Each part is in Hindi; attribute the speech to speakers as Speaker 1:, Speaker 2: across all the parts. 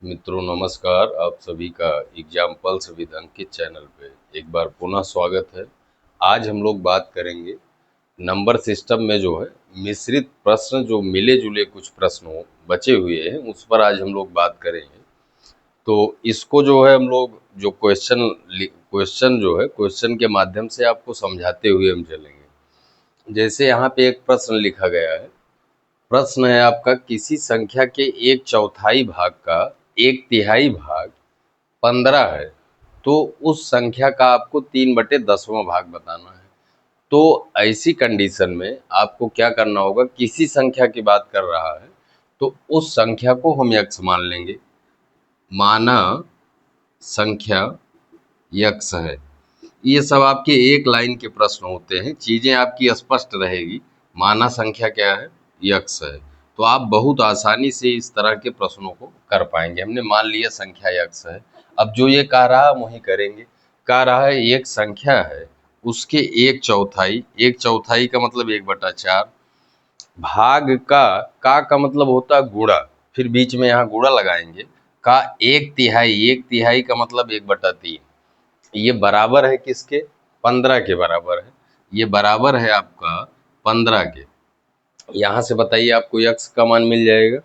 Speaker 1: मित्रों नमस्कार। आप सभी का exam pulse with Ankit channel पे एक बार पुनः स्वागत है। आज हम लोग बात करेंगे नंबर सिस्टम में जो है मिश्रित प्रश्न, जो मिले जुले कुछ प्रश्नों बचे हुए हैं उस पर आज हम लोग बात करेंगे। तो इसको जो है हम लोग जो क्वेश्चन जो है क्वेश्चन के माध्यम से आपको समझाते हुए हम चलेंगे। जैसे यहाँ पे एक प्रश्न लिखा गया है। प्रश्न है आपका, किसी संख्या के एक चौथाई भाग का एक तिहाई भाग 15 है, तो उस संख्या का आपको 3/10वां भाग बताना है। तो ऐसी कंडीशन में आपको क्या करना होगा, किसी संख्या की बात कर रहा है तो उस संख्या को हम यक्ष मान लेंगे। माना संख्या यक्ष है। ये सब आपके एक लाइन के प्रश्न होते हैं, चीजें आपकी स्पष्ट रहेगी। माना संख्या क्या है, यक्ष है, तो आप बहुत आसानी से इस तरह के प्रश्नों को कर पाएंगे। हमने मान लिया संख्या यक्ष है, अब जो ये कह रहा है हम वही करेंगे। कह रहा है एक संख्या है, उसके एक चौथाई का मतलब 1/4, भाग का मतलब होता है गुणा, फिर बीच में यहाँ गुणा लगाएंगे। का एक तिहाई का मतलब 1/3। ये बराबर है किसके, 15 के बराबर है। ये बराबर है आपका 15 के। यहां से बताइए आपको यक्ष का मान मिल जाएगा।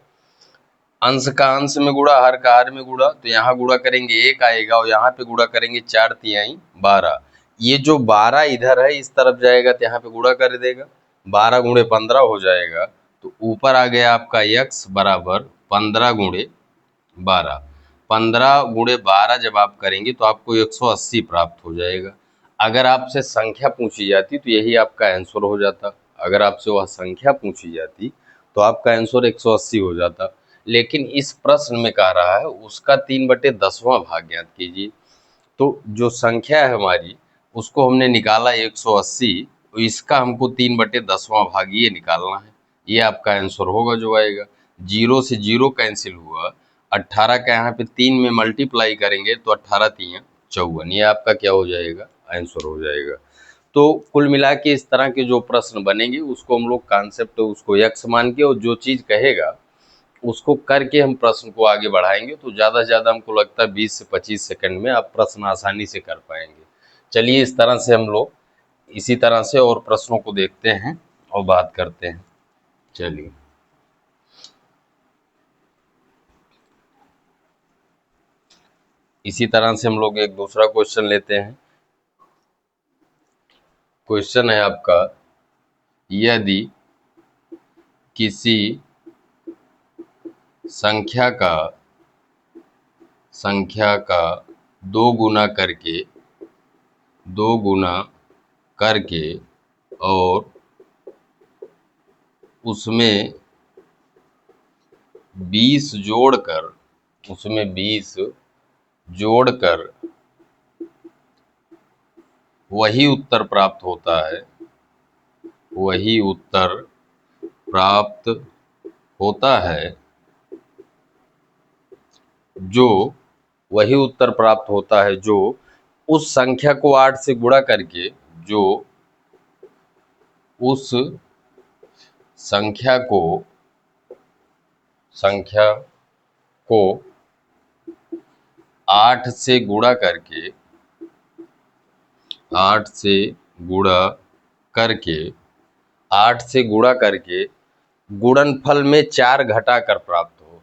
Speaker 1: अंश का अंश में गुणा, हर का हर में गुणा, तो यहाँ गुणा करेंगे 1 आएगा और यहाँ पे गुणा करेंगे 4 तिहाई 12। ये जो 12 इधर है इस तरफ जाएगा तो यहाँ पे गुणा कर देगा, 12 गुणे 15 हो जाएगा। तो ऊपर आ गया आपका यक्ष बराबर 15 गुणे 12। 15 गुणे 12 जब आप करेंगे तो आपको 180 प्राप्त हो जाएगा। अगर आपसे संख्या पूछी जाती तो यही आपका आंसर हो जाता। अगर आपसे वह संख्या पूछी जाती तो आपका आंसर 180 हो जाता। लेकिन इस प्रश्न में कह रहा है उसका 3/10वां भाग ज्ञात कीजिए। तो जो संख्या है हमारी उसको हमने निकाला 180, तो इसका हमको 3/10वां भाग ये निकालना है। ये आपका आंसर होगा जो आएगा। 0 से 0 कैंसिल हुआ, 18 का यहाँ पे 3 में मल्टीप्लाई करेंगे तो 18 3 54, ये आपका क्या हो जाएगा, आंसर हो जाएगा। तो कुल मिला के इस तरह के जो प्रश्न बनेंगे उसको हम लोग कॉन्सेप्ट उसको यक्ष मान के और जो चीज कहेगा उसको करके हम प्रश्न को आगे बढ़ाएंगे। तो ज़्यादा से ज़्यादा हमको लगता है 20 से 25 सेकंड में आप प्रश्न आसानी से कर पाएंगे। चलिए इस तरह से हम लोग इसी तरह से और प्रश्नों को देखते हैं और बात करते हैं। चलिए इसी तरह से हम लोग एक दूसरा क्वेश्चन लेते हैं। क्वेश्चन है आपका, यदि किसी संख्या का दो गुना करके और उसमें 20 जोड़कर वही उत्तर प्राप्त होता है जो उस संख्या को 8 से गुणा करके जो उस संख्या को 8 से गुणा करके 8 से गुणा करके गुणनफल में 4 घटाकर प्राप्त हो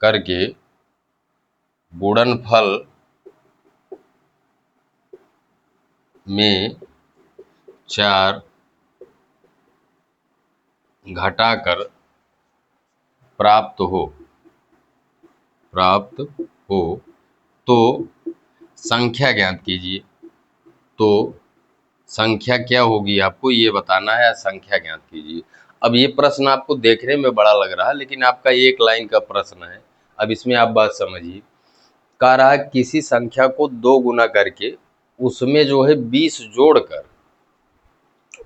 Speaker 1: करके गुणनफल में 4 घटाकर प्राप्त हो तो संख्या ज्ञात कीजिए। तो संख्या क्या होगी आपको ये बताना है, संख्या ज्ञात कीजिए। अब ये प्रश्न आपको देखने में बड़ा लग रहा है लेकिन आपका एक लाइन का प्रश्न है। अब इसमें आप बात समझिए। कह रहा है किसी संख्या को 2 गुना करके उसमें जो है 20 जोड़कर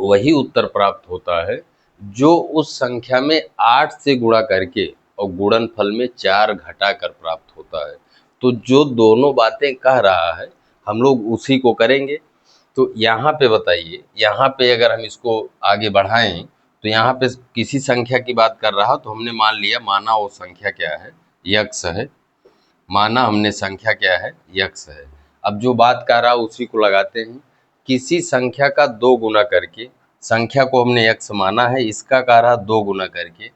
Speaker 1: वही उत्तर प्राप्त होता है जो उस संख्या में 8 से गुणा करके और गुणनफल में 4 घटाकर प्राप्त होता है। तो जो दोनों बातें कह रहा है हम लोग उसी को करेंगे। तो यहाँ पे बताइए, यहाँ पे अगर हम इसको आगे बढ़ाएं तो यहाँ पे किसी संख्या की बात कर रहा तो हमने मान लिया, माना वो संख्या क्या है, यक्ष है। माना हमने संख्या क्या है, यक्स है। अब जो बात कर रहा उसी को लगाते हैं। किसी संख्या का 2 गुना करके, संख्या को हमने यक्स माना है, इसका कह रहा 2 गुना करके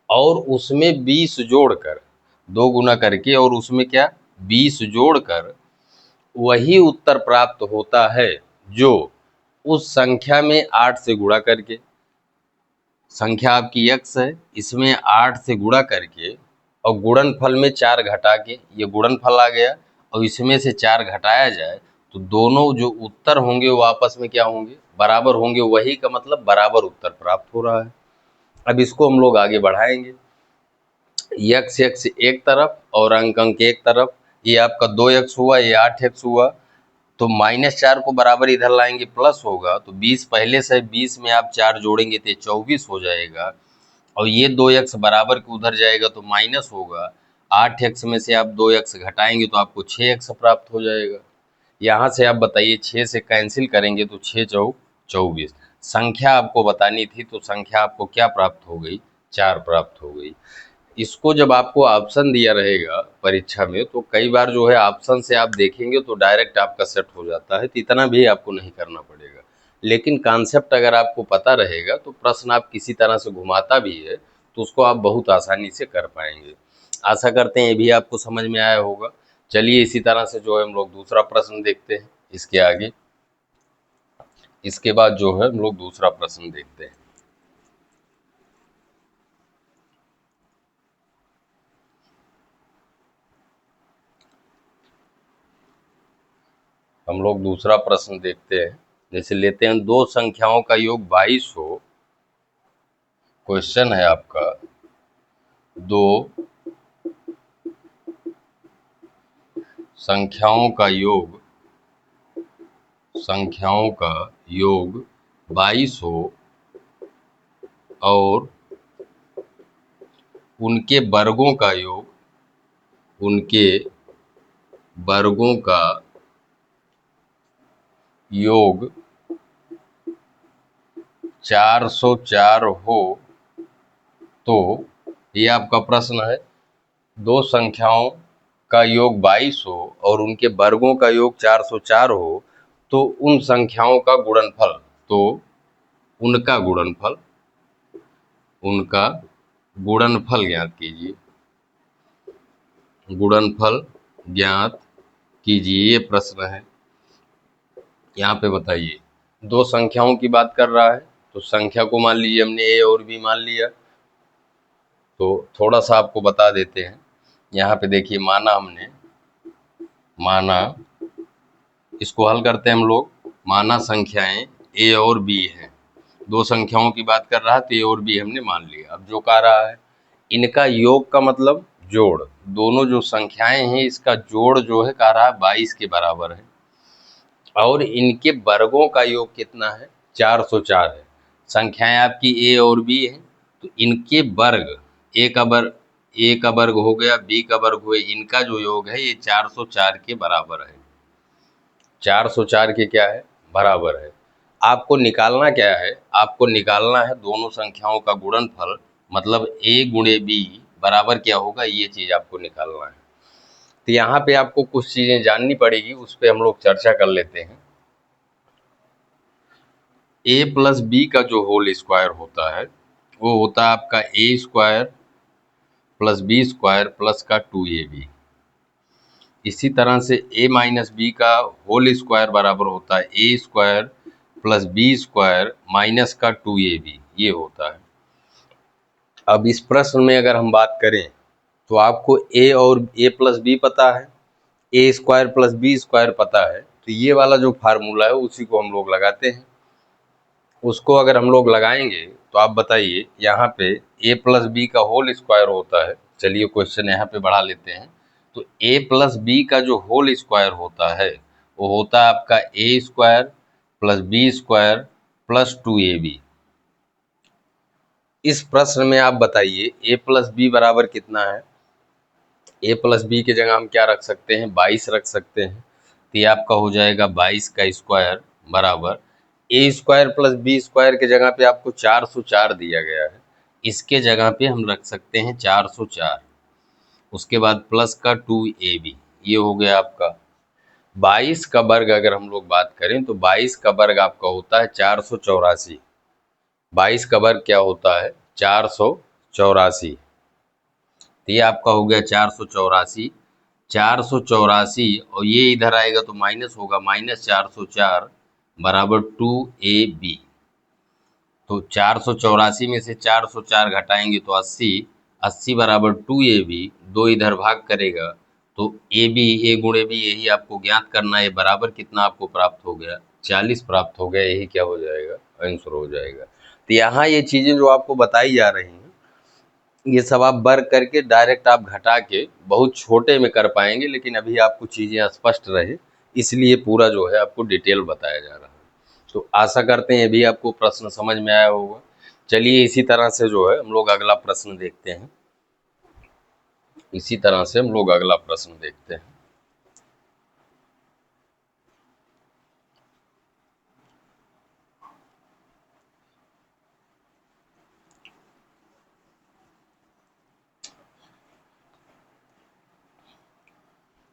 Speaker 1: और उसमें 20 जोड़कर, 2 गुना करके और उसमें क्या 20 जोड़कर वही उत्तर प्राप्त होता है जो उस संख्या में 8 से गुणा करके, संख्या आपकी यक्स है, इसमें 8 से गुणा करके और गुणनफल में 4 घटा के, ये गुणनफल आ गया और इसमें से 4 घटाया जाए तो दोनों जो उत्तर होंगे वो आपस में क्या होंगे, बराबर होंगे। वही का मतलब बराबर उत्तर प्राप्त हो रहा है। अब इसको हम लोग आगे बढ़ाएंगे। यक्स यक्स एक तरफ और अंक अंक एक तरफ, ये आपका 2x हुआ, ये 8x हुआ, तो -4 को बराबर इधर लाएंगे प्लस होगा, तो 20 पहले से 20 में आप 4 जोड़ेंगे तो 24 हो जाएगा और ये 2x बराबर के उधर जाएगा तो माइनस होगा। 8x में से आप 2x घटाएंगे तो आपको 6x प्राप्त हो जाएगा। यहाँ से आप बताइए 6 से कैंसिल करेंगे तो 6 चौक 24। संख्या आपको बतानी थी तो संख्या आपको क्या प्राप्त हो गई, 4 प्राप्त हो गई। इसको जब आपको ऑप्शन दिया रहेगा परीक्षा में तो कई बार जो है ऑप्शन से आप देखेंगे तो डायरेक्ट आपका सेट हो जाता है, तो इतना भी आपको नहीं करना पड़ेगा। लेकिन कॉन्सेप्ट अगर आपको पता रहेगा तो प्रश्न आप किसी तरह से घुमाता भी है तो उसको आप बहुत आसानी से कर पाएंगे। आशा करते हैं ये भी आपको समझ में आया होगा। चलिए इसी तरह से जो है हम लोग दूसरा प्रश्न देखते हैं इसके आगे। इसके बाद जो है हम लोग दूसरा प्रश्न देखते हैं। हम लोग दूसरा प्रश्न देखते हैं। जैसे लेते हैं 2 संख्याओं का योग 22 हो। क्वेश्चन है आपका 2 संख्याओं का योग 22 हो और उनके वर्गों का योग 404 हो, तो ये आपका प्रश्न है। 2 संख्याओं का योग 22 हो और उनके वर्गों का योग 404 हो तो उन संख्याओं का गुणनफल, तो उनका गुणनफल ज्ञात कीजिए। गुणनफल ज्ञात कीजिए, ये प्रश्न है। यहाँ पे बताइए 2 संख्याओं की बात कर रहा है तो संख्या को मान लीजिए हमने ए और बी मान लिया। तो थोड़ा सा आपको बता देते हैं। यहाँ पे देखिए माना इसको हल करते हैं हम लोग। माना संख्याएं ए और बी हैं। 2 संख्याओं की बात कर रहा है तो ए और बी हमने मान लिया। अब जो कह रहा है इनका योग का मतलब जोड़, दोनों जो संख्याएं हैं इसका जोड़ जो है कह रहा है 22 के बराबर है और इनके वर्गों का योग कितना है, 404 है। संख्याएं आपकी ए और बी हैं तो इनके वर्ग, ए का वर्ग हो गया, बी का वर्ग हुए, इनका जो योग है ये 404 के बराबर है। 404 के क्या है, बराबर है। आपको निकालना क्या है, आपको निकालना है दोनों संख्याओं का गुणनफल, मतलब ए गुणे बी बराबर क्या होगा, ये चीज आपको निकालना है। तो यहाँ पे आपको कुछ चीजें जाननी पड़ेगी, उस पर हम लोग चर्चा कर लेते हैं। ए प्लस बी का जो होल स्क्वायर होता है वो होता है आपका A square plus B square plus का 2ab। इसी तरह से a माइनस बी का होल स्क्वायर बराबर होता है A square plus B square minus का 2ab, ये होता है। अब इस प्रश्न में अगर हम बात करें तो आपको a और a प्लस बी पता है, A square plus B square पता है, तो ये वाला जो फार्मूला है उसी को हम लोग लगाते हैं। उसको अगर हम लोग लगाएंगे तो आप बताइए यहाँ पे a प्लस बी का होल स्क्वायर होता है। चलिए क्वेश्चन यहाँ पे बढ़ा लेते हैं। तो a प्लस बी का जो होल स्क्वायर होता है वो होता है आपका A square plus B square plus 2ab। इस प्रश्न में आप बताइए a प्लस बी बराबर कितना है। a प्लस बी के जगह हम क्या रख सकते हैं, 22 रख सकते हैं। तो ये आपका हो जाएगा 22 का स्क्वायर बराबर ए स्क्वायर प्लस बी स्क्वायर के जगह पे आपको 404 दिया गया है, इसके जगह पे हम रख सकते हैं 404। उसके बाद प्लस का 2ab, ये हो गया आपका। 22 का वर्ग अगर हम लोग बात करें तो 22 का वर्ग आपका होता है 484। 22 का वर्ग क्या होता है? 484। तो ये आपका हो गया 484। 484 और ये इधर आएगा तो माइनस होगा, -404 बराबर 2ab। तो 484 में से 404 घटाएंगे तो 80, 80 बराबर 2ab। 2 इधर भाग करेगा तो ab, a गुणे b, यही आपको ज्ञात करना है। बराबर कितना आपको प्राप्त हो गया? 40 प्राप्त हो गया। यही क्या हो जाएगा? आंसर हो जाएगा। तो यहाँ ये चीजें जो आपको बताई जा रही हैं, ये सब आप वर्ग करके डायरेक्ट आप घटा के बहुत छोटे में कर पाएंगे, लेकिन अभी आपको चीजें स्पष्ट रहे इसलिए पूरा जो है आपको डिटेल बताया जा रहा है। तो आशा करते हैं ये भी आपको प्रश्न समझ में आया होगा। चलिए इसी तरह से जो है हम लोग अगला प्रश्न देखते हैं। इसी तरह से हम लोग अगला प्रश्न देखते हैं।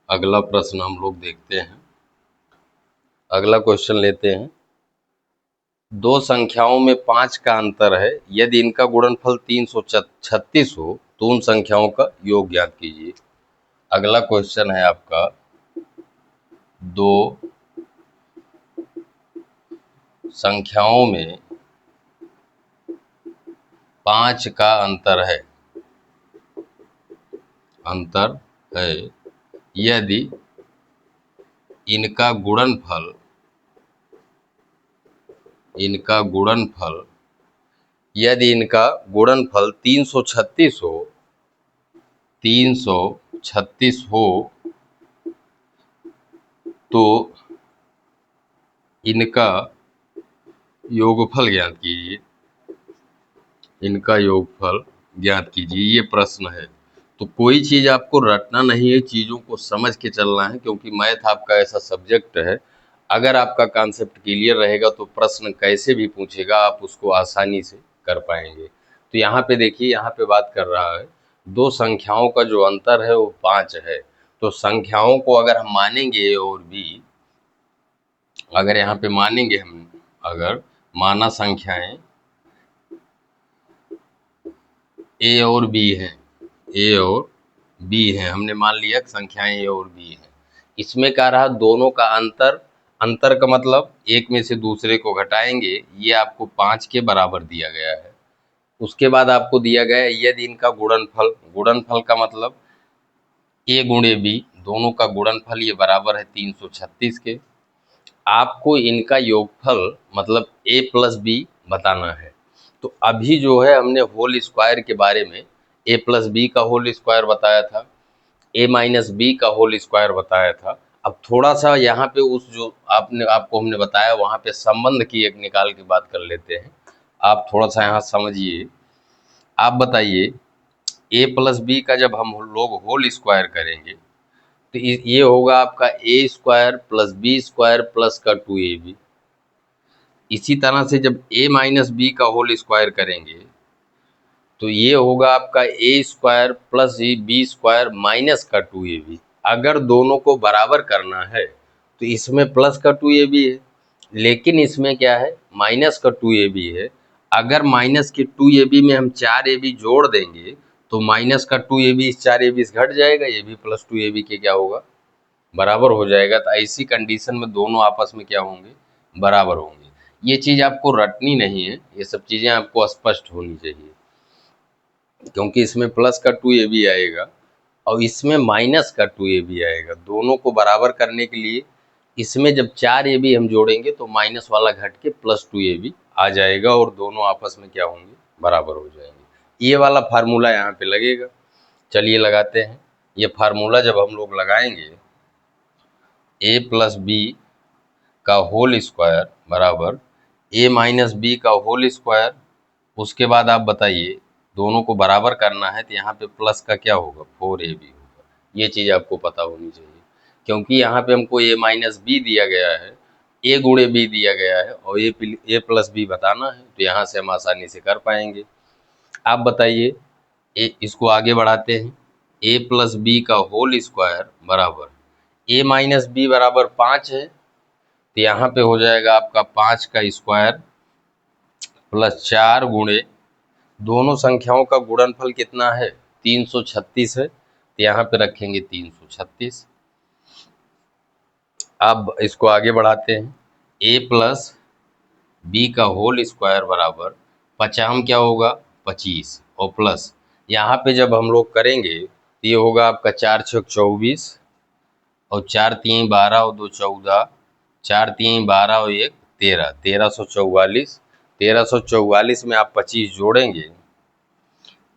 Speaker 1: अगला प्रश्न हम लोग देखते हैं। अगला क्वेश्चन लेते हैं। दो संख्याओं में 5 का अंतर है, यदि इनका गुणनफल 336 हो तो उन संख्याओं का योग ज्ञात कीजिए। अगला क्वेश्चन है आपका, दो संख्याओं में 5 का अंतर है, यदि इनका गुणनफल यदि इनका गुणनफल 336 हो, 336 हो तो इनका योगफल ज्ञात कीजिए। इनका योगफल ज्ञात कीजिए, ये प्रश्न है। तो कोई चीज आपको रटना नहीं है, चीजों को समझ के चलना है, क्योंकि मैथ आपका ऐसा सब्जेक्ट है, अगर आपका कॉन्सेप्ट क्लियर रहेगा तो प्रश्न कैसे भी पूछेगा आप उसको आसानी से कर पाएंगे। तो यहाँ पे देखिए, यहाँ पे बात कर रहा है दो संख्याओं का जो अंतर है वो 5 है। तो संख्याओं को अगर हम मानेंगे ए और बी, अगर यहाँ पे मानेंगे हम, अगर माना संख्याएं ए और बी हैं, ए और बी हैं, हमने मान लिया संख्याएं ए और बी हैं। इसमें क्या रहा? दोनों का अंतर, अंतर का मतलब एक में से दूसरे को घटाएंगे, ये आपको 5 के बराबर दिया गया है। उसके बाद आपको दिया गया है यदि इनका गुणनफल, गुणनफल का मतलब ए गुणे बी, दोनों का गुणनफल ये बराबर है 336 के। आपको इनका योगफल मतलब ए प्लस बी बताना है। तो अभी जो है हमने होल स्क्वायर के बारे में ए प्लस बी का होल स्क्वायर बताया था, ए माइनस बी का होल स्क्वायर बताया था। अब थोड़ा सा यहाँ पे उस जो आपको हमने बताया वहाँ पे संबंध की एक निकाल के बात कर लेते हैं। आप थोड़ा सा यहाँ समझिए। आप बताइए, ए प्लस बी का जब हम लोग होल स्क्वायर करेंगे तो ये होगा आपका A square plus B square plus का 2ab। इसी तरह से जब a माइनस बी का होल स्क्वायर करेंगे तो ये होगा आपका A square plus B square minus का 2ab। अगर दोनों को बराबर करना है तो इसमें प्लस का 2ab है, लेकिन इसमें क्या है? माइनस का 2ab है। अगर माइनस के 2ab में हम 4ab जोड़ देंगे तो माइनस का 2ab इस 4ab से घट जाएगा, ये भी प्लस 2ab के क्या होगा? बराबर हो जाएगा। तो ऐसी कंडीशन में दोनों आपस में क्या होंगे? बराबर होंगे। ये चीज़ आपको रटनी नहीं है, ये सब चीज़ें आपको स्पष्ट होनी चाहिए, क्योंकि इसमें प्लस का 2ab आएगा और इसमें माइनस का 2ab आएगा। दोनों को बराबर करने के लिए इसमें जब 4ab हम जोड़ेंगे तो माइनस वाला घट के प्लस 2ab आ जाएगा और दोनों आपस में क्या होंगे? बराबर हो जाएंगे। ये वाला फार्मूला यहाँ पे लगेगा। चलिए लगाते हैं। ये फार्मूला जब हम लोग लगाएंगे, ए प्लस बी का होल स्क्वायर बराबर ए माइनस बी का होल स्क्वायर, उसके बाद आप बताइए दोनों को बराबर करना है तो यहाँ पे प्लस का क्या होगा? 4ab होगा। ये चीज़ आपको पता होनी चाहिए, क्योंकि यहाँ पे हमको ए माइनस बी दिया गया है, ए गुणे बी दिया गया है और ए प्लस बी बताना है, तो यहाँ से हम आसानी से कर पाएंगे। आप बताइए, इसको आगे बढ़ाते हैं। ए प्लस बी का होल स्क्वायर बराबर ए माइनस बी बराबर 5 है, तो यहाँ पे हो जाएगा आपका 5 का स्क्वायर प्लस 4 गुणे दोनों संख्याओं का गुणनफल कितना है 336 है, तो यहाँ पे रखेंगे 336। अब इसको आगे बढ़ाते हैं, ए प्लस बी का होल स्क्वायर बराबर 50 क्या होगा 25 और प्लस यहाँ पे जब हम लोग करेंगे तो ये होगा आपका 4 छक 24 और 4 तीन 12 और 2 14, 4 तीन 12 और 1 13, 1344। 1344 में आप 25 जोड़ेंगे,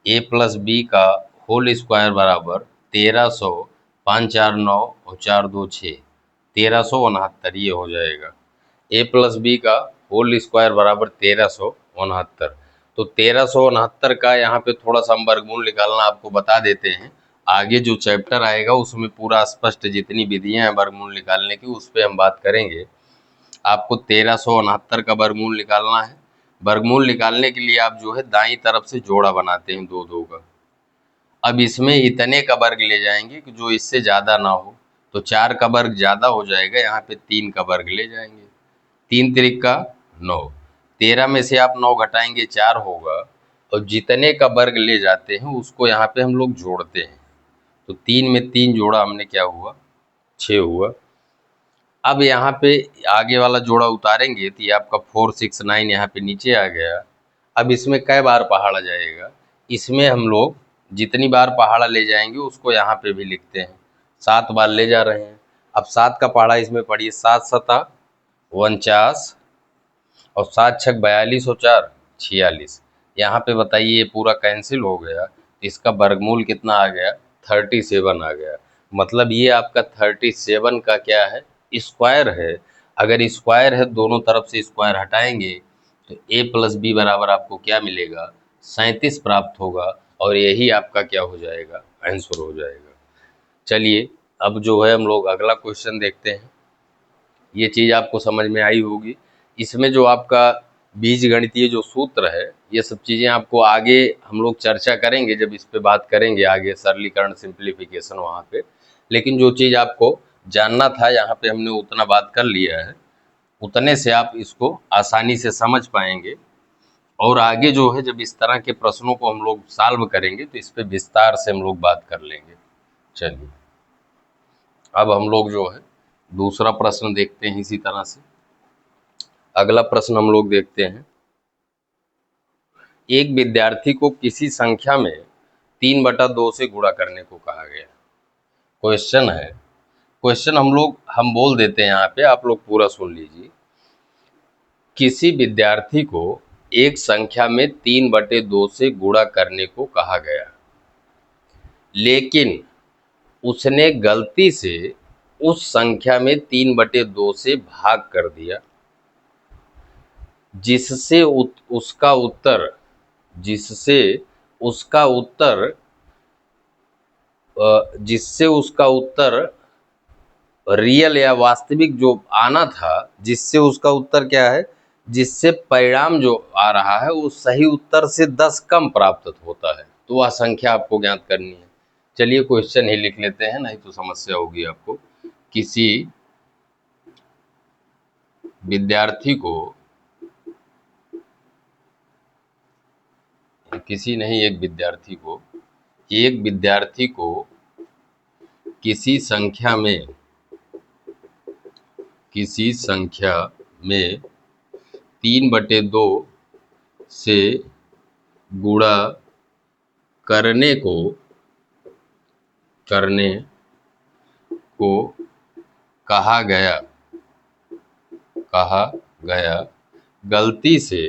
Speaker 1: ए प्लस बी का होल स्क्वायर बराबर 1300, 5 4 9 और 4 2 6, 1369 ये हो जाएगा। ए प्लस बी का होल स्क्वायर बराबर 1369। तो 1369 का यहाँ पे थोड़ा सा हम वर्गमूल निकालना आपको बता देते हैं। आगे जो चैप्टर आएगा उसमें पूरा स्पष्ट जितनी विधियां हैं वर्गमूल निकालने की उस पर हम बात करेंगे। आपको 1369 का वर्गमूल निकालना है। वर्गमूल निकालने के लिए आप जो है दाईं तरफ से जोड़ा बनाते हैं 2 2 का। अब इसमें इतने का वर्ग ले जाएंगे कि जो इससे ज़्यादा ना हो, तो 4 का वर्ग ज़्यादा हो जाएगा, यहाँ पे 3 का वर्ग ले जाएंगे। 3 तिरिक का 9, 13 में से आप 9 घटाएंगे 4 होगा, और जितने का वर्ग ले जाते हैं उसको यहाँ पे हम लोग जोड़ते हैं। तो 3 में 3 जोड़ा हमने क्या हुआ 6 हुआ। अब यहाँ पे आगे वाला जोड़ा उतारेंगे तो ये आपका 4 6 9 यहाँ पे नीचे आ गया। अब इसमें कई बार पहाड़ा जाएगा, इसमें हम लोग जितनी बार पहाड़ा ले जाएंगे उसको यहाँ पे भी लिखते हैं। 7 बार ले जा रहे हैं। अब 7 का पहाड़ा इसमें पढ़िए, 7 सता 49 और 7 छक 42 और 4 46। यहाँ पे बताइए ये पूरा कैंसिल हो गया, तो इसका वर्गमूल कितना आ गया 37 आ गया। मतलब ये आपका 37 का क्या है स्क्वायर है। अगर स्क्वायर है दोनों तरफ से स्क्वायर हटाएंगे तो ए प्लस बी बराबर आपको क्या मिलेगा 37 प्राप्त होगा, और यही आपका क्या हो जाएगा आंसर हो जाएगा। चलिए अब जो है हम लोग अगला क्वेश्चन देखते हैं। ये चीज़ आपको समझ में आई होगी। इसमें जो आपका बीज गणितीय जो सूत्र है ये सब चीज़ें आपको आगे हम लोग चर्चा करेंगे, जब इस पे बात करेंगे आगे सरलीकरण सिंप्लीफिकेशन वहाँ पे। लेकिन जो चीज़ आपको जानना था यहाँ पे हमने उतना बात कर लिया है, उतने से आप इसको आसानी से समझ पाएंगे। और आगे जो है जब इस तरह के प्रश्नों को हम लोग सॉल्व करेंगे तो इस पे विस्तार से हम लोग बात कर लेंगे। चलिए अब हम लोग जो है दूसरा प्रश्न देखते हैं। इसी तरह से अगला प्रश्न हम लोग देखते हैं, एक विद्यार्थी को किसी संख्या में 3/2 से गुणा करने को कहा गया। क्वेश्चन है, क्वेश्चन हम बोल देते हैं यहाँ पे, आप लोग पूरा सुन लीजिए। किसी विद्यार्थी को एक संख्या में 3/2 से गुणा करने को कहा गया, लेकिन उसने गलती से उस संख्या में 3/2 से भाग कर दिया, जिससे उसका उत्तर जिससे उसका उत्तर रियल या वास्तविक जो आना था, जिससे उसका उत्तर क्या है, जिससे परिणाम जो आ रहा है वो सही उत्तर से 10 कम प्राप्त होता है, तो वह संख्या आपको ज्ञात करनी है। चलिए क्वेश्चन ही लिख लेते हैं, नहीं तो समस्या होगी आपको। किसी विद्यार्थी को एक विद्यार्थी को किसी संख्या में 3/2 से गुणा करने को कहा गया, गलती से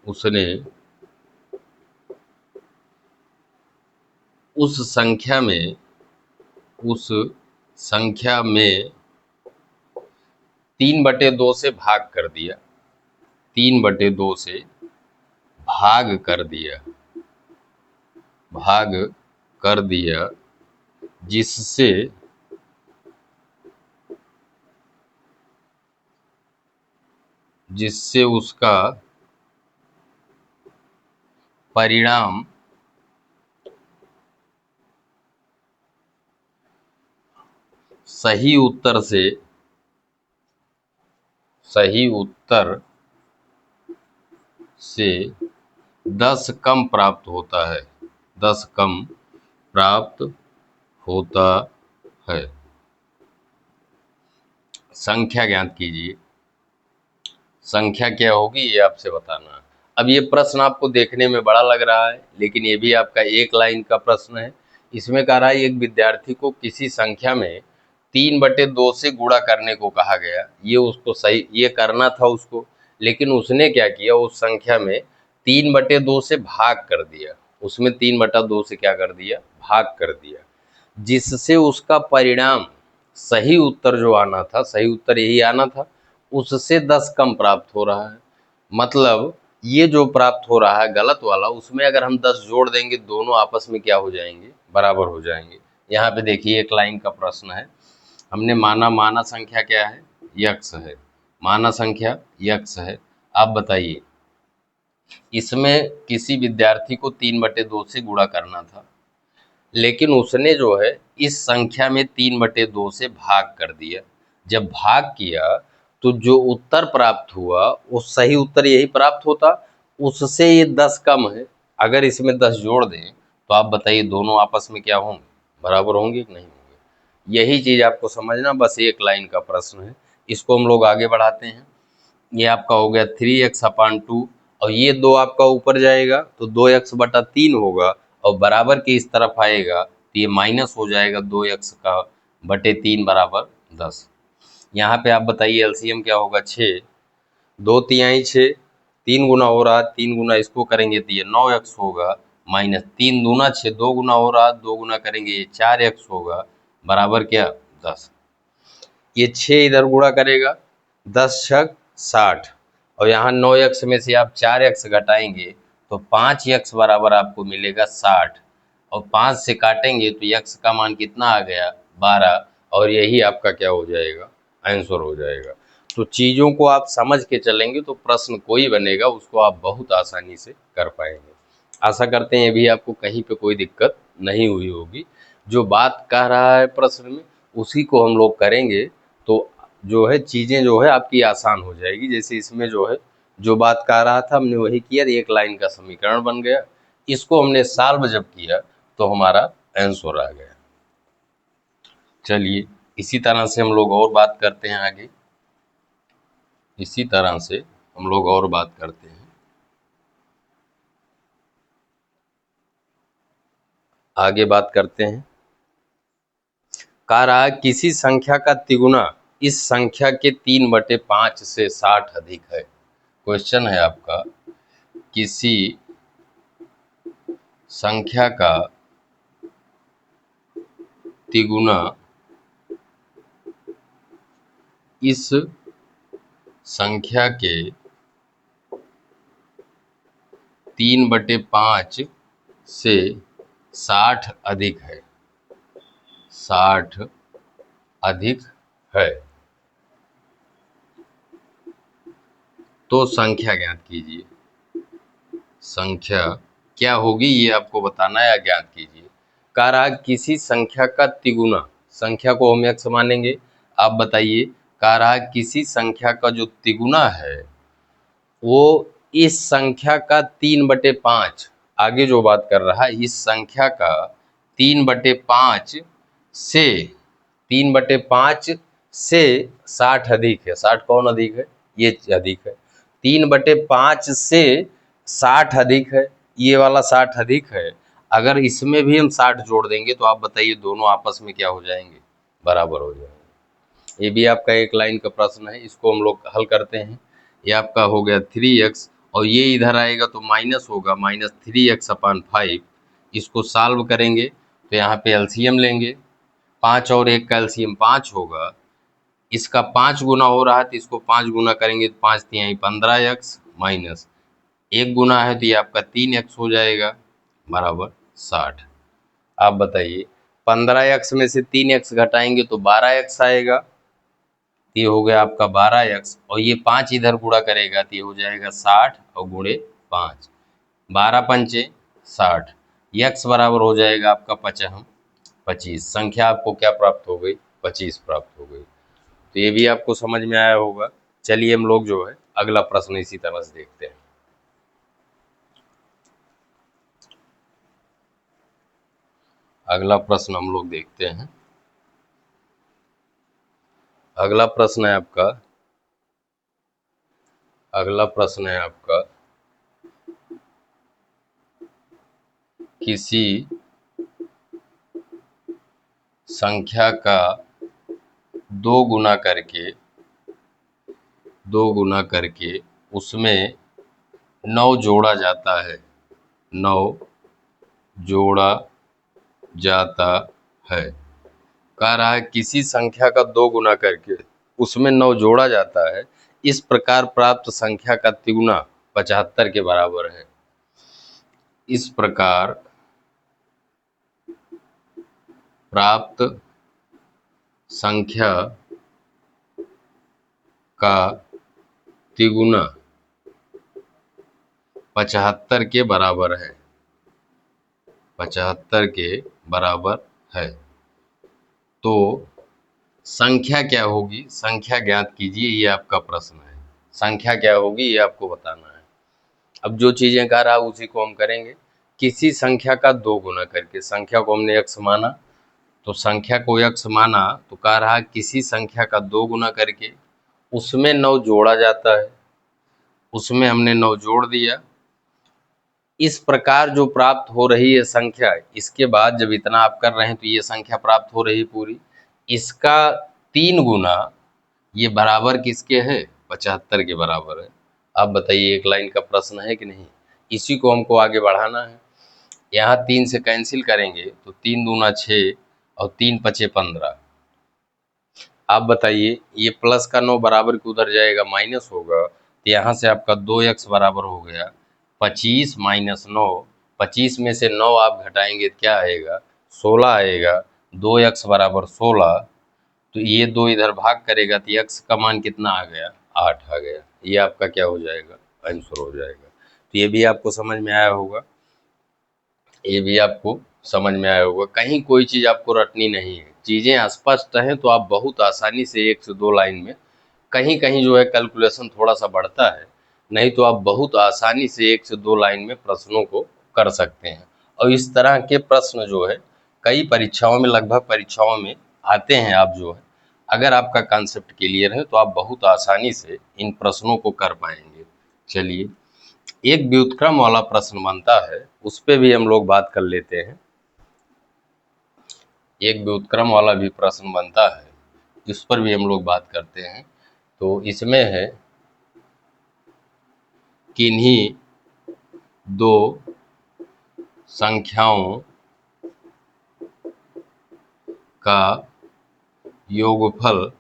Speaker 1: उसने उस संख्या में 3/2 से भाग कर दिया, 3/2 से भाग कर दिया, जिससे उसका परिणाम सही उत्तर से 10 कम प्राप्त होता है, 10 कम प्राप्त होता है। संख्या ज्ञात कीजिए। संख्या क्या होगी ये आपसे बताना है। अब ये प्रश्न आपको देखने में बड़ा लग रहा है, लेकिन ये भी आपका एक लाइन का प्रश्न है। इसमें कह रहा है एक विद्यार्थी को किसी संख्या में 3/2 से गुणा करने को कहा गया। ये उसको सही ये करना था उसको, लेकिन उसने क्या किया, उस संख्या में 3/2 से भाग कर दिया। उसमें 3/2 से क्या कर दिया, भाग कर दिया, जिससे उसका परिणाम सही उत्तर जो आना था, सही उत्तर यही आना था, उससे 10 कम प्राप्त हो रहा है। मतलब ये जो प्राप्त हो रहा है गलत वाला, उसमें अगर हम 10 जोड़ देंगे, दोनों आपस में क्या हो जाएंगे, बराबर हो जाएंगे। यहाँ पे देखिए एक लाइन का प्रश्न है। हमने माना संख्या क्या है, यक्स है। माना संख्या यक्स है। आप बताइए, इसमें किसी विद्यार्थी को 3/2 से गुणा करना था, लेकिन उसने जो है इस संख्या में 3/2 से भाग कर दिया। जब भाग किया तो जो उत्तर प्राप्त हुआ वो सही उत्तर यही प्राप्त होता, उससे ये 10 कम है। अगर इसमें 10 जोड़ दें तो आप बताइए दोनों आपस में क्या होंगे, बराबर होंगे कि नहीं होंगे। यही चीज आपको समझना, बस एक लाइन का प्रश्न है। इसको हम लोग आगे बढ़ाते हैं। ये आपका हो गया 3x/2, और ये 2 आपका ऊपर जाएगा तो 2x/3 होगा, और बराबर के इस तरफ आएगा तो ये माइनस हो जाएगा, 2x/3 बराबर 10। यहाँ पे आप बताइए एलसीएम क्या होगा, 6, 2×3 6, 3 गुना हो रहा, 3 गुना इसको करेंगे तो ये 9x होगा, माइनस 3 दूना 6, 2 गुना हो रहा, 2 गुना करेंगे ये 4x होगा, बराबर क्या 10। ये 6 इधर गुणा करेगा, 10×6 60, और यहाँ 9x में से आप 4x घटाएंगे तो 5x बराबर आपको मिलेगा 60, और 5 से काटेंगे तो x का मान कितना आ गया, 12, और यही आपका क्या हो जाएगा, आंसर हो जाएगा। तो चीज़ों को आप समझ के चलेंगे तो प्रश्न कोई बनेगा उसको आप बहुत आसानी से कर पाएंगे। आशा करते हैं ये भी आपको कहीं पे कोई दिक्कत नहीं हुई होगी। जो बात कह रहा है प्रश्न में उसी को हम लोग करेंगे तो जो है चीज़ें जो है आपकी आसान हो जाएगी। जैसे इसमें जो है जो बात कह रहा था हमने वही किया, एक लाइन का समीकरण बन गया। इसको हमने सॉल्व जब किया तो हमारा आंसर आ गया। चलिए इसी तरह से हम लोग और बात करते हैं आगे। इसी तरह से हम लोग और बात करते हैं आगे, बात करते हैं। कह रहा है किसी संख्या का तिगुना इस संख्या के 3/5 से 60 अधिक है। क्वेश्चन है आपका, किसी संख्या का तिगुना इस संख्या के 3/5 से 60 अधिक है, 60 अधिक है, तो संख्या ज्ञात कीजिए। संख्या क्या होगी ये आपको बताना है या ज्ञात कीजिए। कह रहा किसी संख्या का तिगुना, संख्या को हम x मानेंगे। आप बताइए, कह रहा किसी संख्या का जो तिगुना है वो इस संख्या का 3/5, आगे जो बात कर रहा है इस संख्या का 3/5 से 3/5 से 60 अधिक है। 60 कौन अधिक है, ये अधिक है। 3/5 से 60 अधिक है, ये वाला 60 अधिक है। अगर इसमें भी हम 60 जोड़ देंगे तो आप बताइए दोनों आपस में क्या हो जाएंगे, बराबर हो जाएंगे। ये भी आपका एक लाइन का प्रश्न है, इसको हम लोग हल करते हैं। ये आपका हो गया 3x, और ये इधर आएगा तो माइनस होगा, -3x/5। इसको सॉल्व करेंगे तो यहाँ पे एलसीएम लेंगे, 5 और 1 का एलसीएम 5 होगा। इसका 5 गुना हो रहा है तो इसको 5 गुना करेंगे तो 5×3 15x, माइनस 1 गुना है तो ये आपका 3x हो जाएगा, बराबर 60। आप बताइए 15x में से 3x घटाएंगे तो 12x आएगा, ये हो गया आपका 12x, और ये 5 इधर गुणा करेगा तो ये हो जाएगा 60 और गुणे 5, 12×5 60, x बराबर हो जाएगा आपका 25। संख्या आपको क्या प्राप्त हो गई, 25 प्राप्त हो गई। तो ये भी आपको समझ में आया होगा। चलिए हम लोग जो है अगला प्रश्न इसी तरह से देखते हैं। अगला प्रश्न हम लोग देखते हैं। अगला प्रश्न है आपका किसी संख्या का दो गुना करके उसमें 9 जोड़ा जाता है। 9 जोड़ा जाता है। कह रहा है किसी संख्या का 2 गुना करके उसमें 9 जोड़ा जाता है, इस प्रकार प्राप्त संख्या का तिगुना 75 के बराबर है। इस प्रकार प्राप्त संख्या का तिगुना 75 के बराबर है। 75 के बराबर है। तो संख्या क्या होगी, संख्या ज्ञात कीजिए, ये आपका प्रश्न है। संख्या क्या होगी ये आपको बताना है। अब जो चीजें कह रहा है उसी को हम करेंगे। किसी संख्या का 2 गुना करके, संख्या को हमने x माना, तो संख्या को x माना तो कह रहा है किसी संख्या का 2 गुना करके उसमें 9 जोड़ा जाता है। उसमें हमने 9 जोड़ दिया। इस प्रकार जो प्राप्त हो रही है संख्या, इसके बाद जब इतना आप कर रहे हैं तो ये संख्या प्राप्त हो रही पूरी, इसका 3 गुना ये बराबर किसके है, 75 के बराबर है। आप बताइए, एक लाइन का प्रश्न है कि नहीं। इसी को हमको आगे बढ़ाना है। यहाँ 3 से कैंसिल करेंगे तो 3 दूना 6 और 3 पचे 15। आप बताइए, ये प्लस का 9 बराबर के उधर जाएगा, माइनस होगा, तो यहाँ से आपका 2x बराबर हो गया 25 माइनस 9। 25 में से 9 आप घटाएंगे तो क्या आएगा, 16 आएगा। 2x बराबर 16। तो ये 2 इधर भाग करेगा तो x का मान कितना आ गया, 8 आ गया। ये आपका क्या हो जाएगा, आंसर हो जाएगा। तो ये भी आपको समझ में आया होगा। कहीं कोई चीज़ आपको रटनी नहीं है। चीज़ें स्पष्ट हैं तो आप बहुत आसानी से 1 से 2 लाइन में, कहीं कहीं जो है कैलकुलेशन थोड़ा सा बढ़ता है, नहीं तो आप बहुत आसानी से 1 से 2 लाइन में प्रश्नों को कर सकते हैं। और इस तरह के प्रश्न जो है कई परीक्षाओं में, लगभग परीक्षाओं में आते हैं। आप जो है अगर आपका कॉन्सेप्ट क्लियर है तो आप बहुत आसानी से इन प्रश्नों को कर पाएंगे। चलिए, एक व्युत्क्रम वाला प्रश्न बनता है, उस पे भी हम लोग बात कर लेते हैं। एक व्युत्क्रम वाला भी प्रश्न बनता है, इस पर भी हम लोग बात करते हैं। तो इसमें है किन्हीं दो संख्याओं का योगफल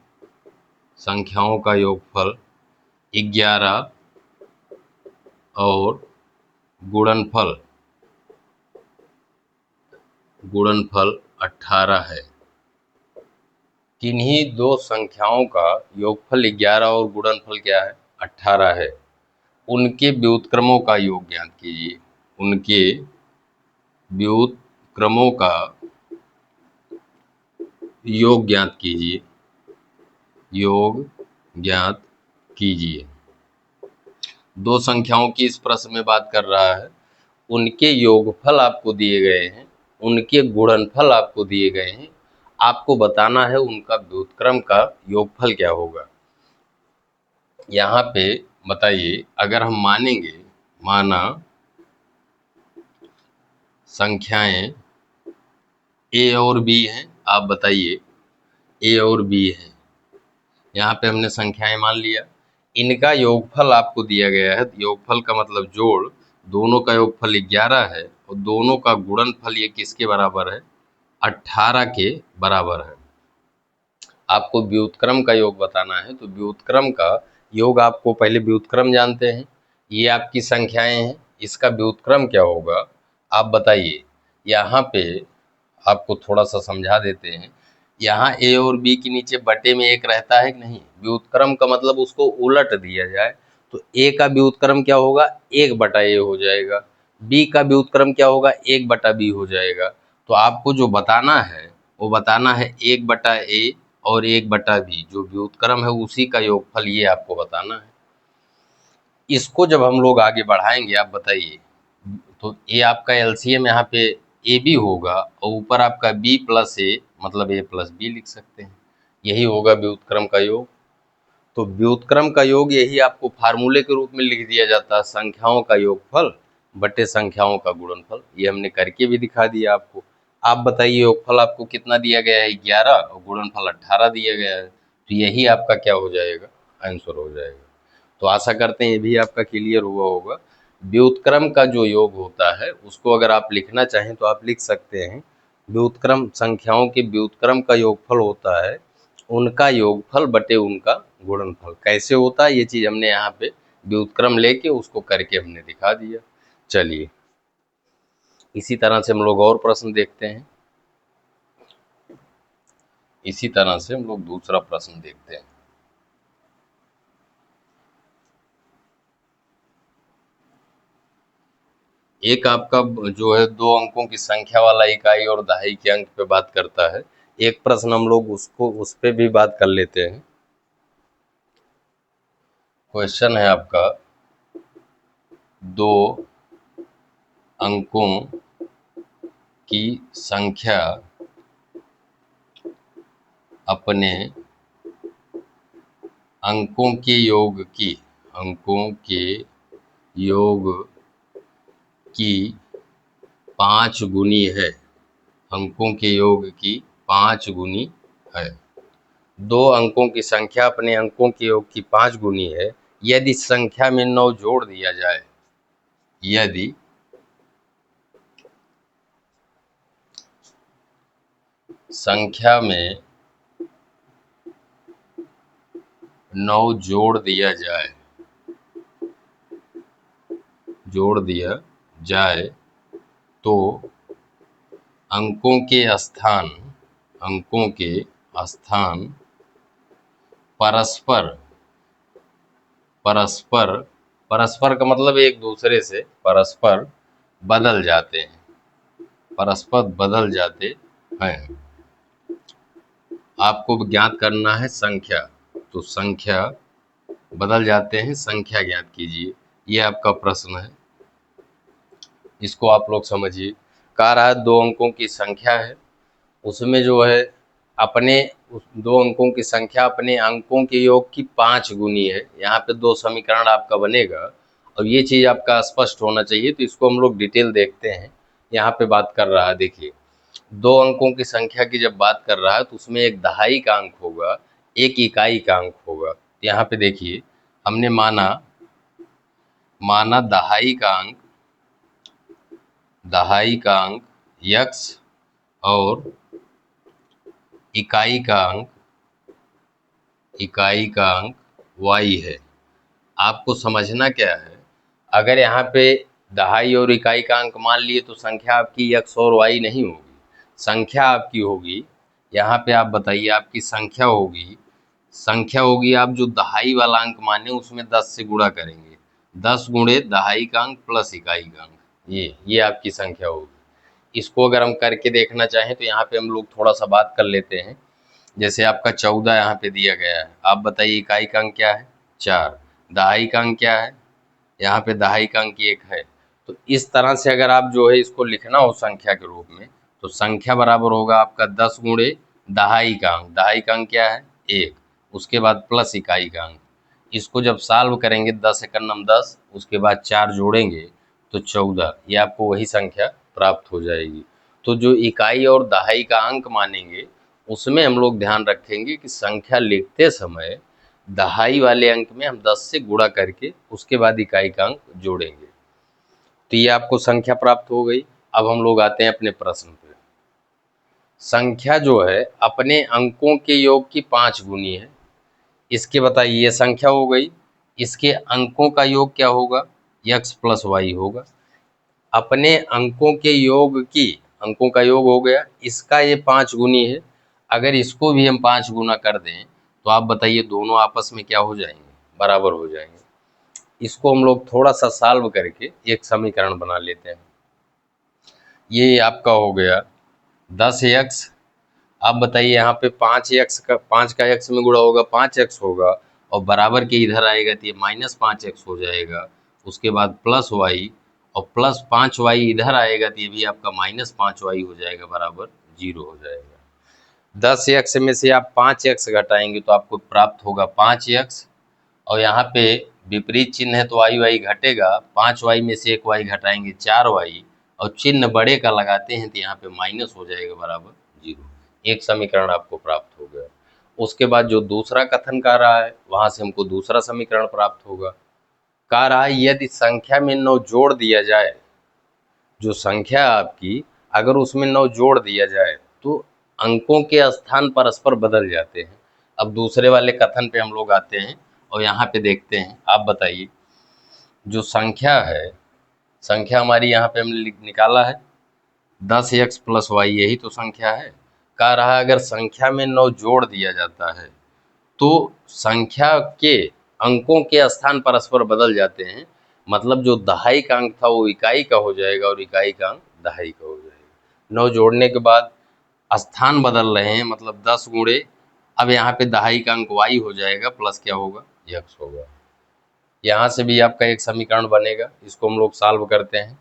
Speaker 1: 11 और गुणनफल 18 है। किन्हीं दो संख्याओं का योगफल 11 और गुणनफल क्या है, 18 है। उनके व्युत्क्रमों का योग ज्ञात कीजिए। उनके व्युत्क्रमों का योग ज्ञात कीजिए। योग ज्ञात कीजिए। दो संख्याओं की इस प्रश्न में बात कर रहा है। उनके योगफल आपको दिए गए हैं, उनके गुणनफल आपको दिए गए हैं। आपको बताना है उनका व्युत्क्रम का योगफल क्या होगा। यहाँ पे बताइए, अगर हम माना संख्याएं a और b हैं। आप बताइए, a और b हैं। यहाँ पे हमने संख्याएं मान लिया। इनका योगफल आपको दिया गया है। योगफल का मतलब जोड़, दोनों का योगफल 11 है और दोनों का गुणनफल ये किसके बराबर है, 18 के बराबर है। आपको व्युत्क्रम का योग बताना है, तो व्युत्क्रम का योग आपको, पहले व्युत्क्रम जानते हैं, ये आपकी संख्याएं हैं, इसका व्युत्क्रम क्या होगा आप बताइए। यहाँ पे आपको थोड़ा सा समझा देते हैं। यहाँ a और b के नीचे बटे में 1 रहता है कि नहीं। व्युत्क्रम का मतलब उसको उलट दिया जाए तो a का व्युत्क्रम क्या होगा, 1/a हो जाएगा। b का व्युत्क्रम क्या होगा, 1/b हो जाएगा। तो आपको जो बताना है वो बताना है 1/a और 1/b जो व्युत्क्रम है उसी का योगफल, ये आपको बताना है। इसको जब हम लोग आगे बढ़ाएंगे, आप बताइए, तो ये आपका एलसीएम यहाँ पे ए बी होगा और ऊपर आपका बी प्लस ए मतलब ए प्लस बी लिख सकते हैं। यही होगा व्युत्क्रम का योग। तो व्युत्क्रम का योग यही आपको फार्मूले के रूप में लिख दिया जाता है, संख्याओं का योगफल बटे संख्याओं का गुणनफल। ये हमने करके भी दिखा दिया आपको। आप बताइए योगफल आपको कितना दिया गया है, 11, और गुणनफल 18 दिया गया है। तो यही आपका क्या हो जाएगा, आंसर हो जाएगा। तो आशा करते हैं ये भी आपका क्लियर हुआ होगा। व्युत्क्रम का जो योग होता है उसको अगर आप लिखना चाहें तो आप लिख सकते हैं, व्युत्क्रम संख्याओं के व्युत्क्रम का योगफल होता है उनका योगफल बटे उनका गुणनफल। कैसे होता है ये चीज हमने यहाँ पे व्युत्क्रम लेके उसको करके हमने दिखा दिया। चलिए इसी तरह से हम लोग और प्रश्न देखते हैं। इसी तरह से हम लोग दूसरा प्रश्न देखते हैं। एक आपका जो है 2 अंकों की संख्या वाला इकाई और दहाई के अंक पे बात करता है। एक प्रश्न हम लोग उस पे भी बात कर लेते हैं। क्वेश्चन है आपका 2 अंकों की संख्या अपने अंकों के योग की 5 गुनी है। अंकों के योग की 5 गुनी है। 2 अंकों की संख्या अपने अंकों के योग की 5 गुनी है यदि संख्या में 9 जोड़ दिया जाए। यदि संख्या में 9 जोड़ दिया जाए तो अंकों के स्थान परस्पर का मतलब एक दूसरे से परस्पर बदल जाते हैं। आपको ज्ञात करना है संख्या, तो संख्या बदल जाते हैं, संख्या ज्ञात कीजिए। ये आपका प्रश्न है, इसको आप लोग समझिए। कह रहा है 2 अंकों की संख्या है, उसमें जो है अपने 2 अंकों की संख्या अपने अंकों के योग की 5 गुनी है। यहाँ पे 2 समीकरण आपका बनेगा और ये चीज़ आपका स्पष्ट होना चाहिए। तो इसको हम लोग डिटेल देखते हैं। यहाँ पे बात कर रहा है, देखिए 2 अंकों की संख्या की जब बात कर रहा है तो उसमें एक दहाई का अंक होगा, एक इकाई का अंक होगा। यहाँ पे देखिए हमने माना दहाई का अंक x और इकाई का अंक y है। आपको समझना क्या है, अगर यहाँ पे दहाई और इकाई का अंक मान लिए तो संख्या आपकी x और y नहीं होगी, संख्या आपकी होगी, यहाँ पे आप बताइए आपकी संख्या होगी आप जो दहाई वाला अंक माने उसमें 10 से गुणा करेंगे, 10 गुणे दहाई का अंक प्लस इकाई का अंक, ये आपकी संख्या होगी। इसको अगर हम करके देखना चाहें तो यहाँ पे हम लोग थोड़ा सा बात कर लेते हैं। जैसे आपका 14 यहाँ पे दिया गया है, आप बताइए इकाई का अंक क्या है 4, दहाई का अंक क्या है, यहाँ पे दहाई का अंक 1 है। तो इस तरह से अगर आप जो है इसको लिखना हो संख्या के रूप में तो संख्या बराबर होगा आपका 10 गुणे दहाई का अंक क्या है 1, उसके बाद प्लस इकाई का अंक। इसको जब सॉल्व करेंगे 10 एकम 10, उसके बाद 4 जोड़ेंगे तो 14, ये आपको वही संख्या प्राप्त हो जाएगी। तो जो इकाई और दहाई का अंक मानेंगे उसमें हम लोग ध्यान रखेंगे कि संख्या लिखते समय दहाई वाले अंक में हम 10 से गुणा करके उसके बाद इकाई का अंक जोड़ेंगे। तो ये आपको संख्या प्राप्त हो गई। अब हम लोग आते हैं अपने प्रश्न पे। संख्या जो है अपने अंकों के योग की 5 गुनी है। इसके बताइए ये संख्या हो गई, इसके अंकों का योग क्या होगा x प्लस वाई होगा। अपने अंकों के योग की, अंकों का योग हो गया, इसका ये 5 गुनी है। अगर इसको भी हम 5 गुना कर दें तो आप बताइए दोनों आपस में क्या हो जाएंगे, बराबर हो जाएंगे। इसको हम लोग थोड़ा सा सॉल्व करके एक समीकरण बना लेते हैं। ये आपका हो गया 10x आप बताइए यहाँ पे 5 का x में गुणा होगा 5x होगा, और बराबर के इधर आएगा तो ये -5x हो जाएगा। उसके बाद प्लस वाई, और प्लस 5y इधर आएगा तो ये भी आपका -5y हो जाएगा, बराबर 0 हो जाएगा। 10x में से आप 5x घटाएंगे तो आपको प्राप्त होगा 5x, और यहाँ पे विपरीत चिन्ह है तो y घटेगा। 5y में से 1y घटाएंगे 4y, और चिन्ह बड़े का लगाते हैं तो यहाँ पे माइनस हो जाएगा, बराबर 0। एक समीकरण आपको प्राप्त हो गया। उसके बाद जो दूसरा कथन कह रहा है वहां से हमको दूसरा समीकरण प्राप्त होगा। कह रहा है यदि संख्या में 9 जोड़ दिया जाए, जो संख्या आपकी अगर उसमें 9 जोड़ दिया जाए तो अंकों के स्थान परस्पर बदल जाते हैं। अब दूसरे वाले कथन पे हम लोग आते हैं और यहाँ पे देखते हैं। आप बताइए, जो संख्या है, संख्या हमारी यहाँ पे हमने निकाला है 10x + y, यही तो संख्या है। कह रहा है अगर संख्या में 9 जोड़ दिया जाता है तो संख्या के अंकों के स्थान परस्पर बदल जाते हैं। मतलब जो दहाई का अंक था वो इकाई का हो जाएगा और इकाई का अंक दहाई का हो जाएगा। 9 जोड़ने के बाद स्थान बदल रहे हैं, मतलब 10 गुणे, अब यहाँ पे दहाई का अंक y हो जाएगा, प्लस क्या होगा, x होगा। यहाँ से भी आपका एक समीकरण बनेगा, इसको हम लोग सॉल्व करते हैं।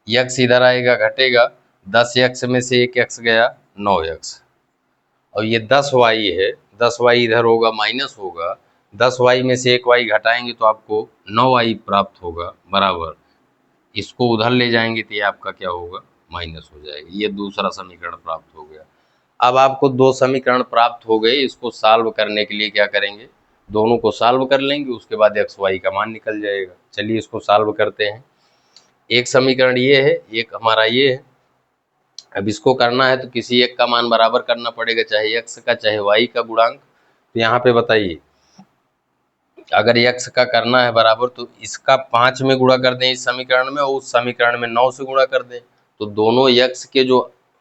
Speaker 1: x इधर आएगा, घटेगा, 10x में से 1x गया, 9x, और ये 10y है, 10y इधर होगा, माइनस होगा, 10y में से 1y घटाएंगे तो आपको 9y प्राप्त होगा, बराबर इसको उधर ले जाएंगे तो ये आपका क्या होगा, माइनस हो जाएगा। ये दूसरा समीकरण प्राप्त हो गया। अब आपको 2 समीकरण प्राप्त हो गए, इसको सॉल्व करने के लिए क्या करेंगे, दोनों को सॉल्व कर लेंगे, उसके बाद x y का मान निकल जाएगा। चलिए इसको सॉल्व करते हैं। एक समीकरण ये है, एक हमारा ये है। अब इसको करना है तो किसी एक का मान बराबर करना पड़ेगा, चाहे x का चाहे y का गुणांक। तो यहाँ पे बताइए, अगर x का करना है बराबर तो इसका 5 में गुणा कर दें इस समीकरण में, और उस समीकरण में 9 से गुणा कर दें, तो दोनों x के जो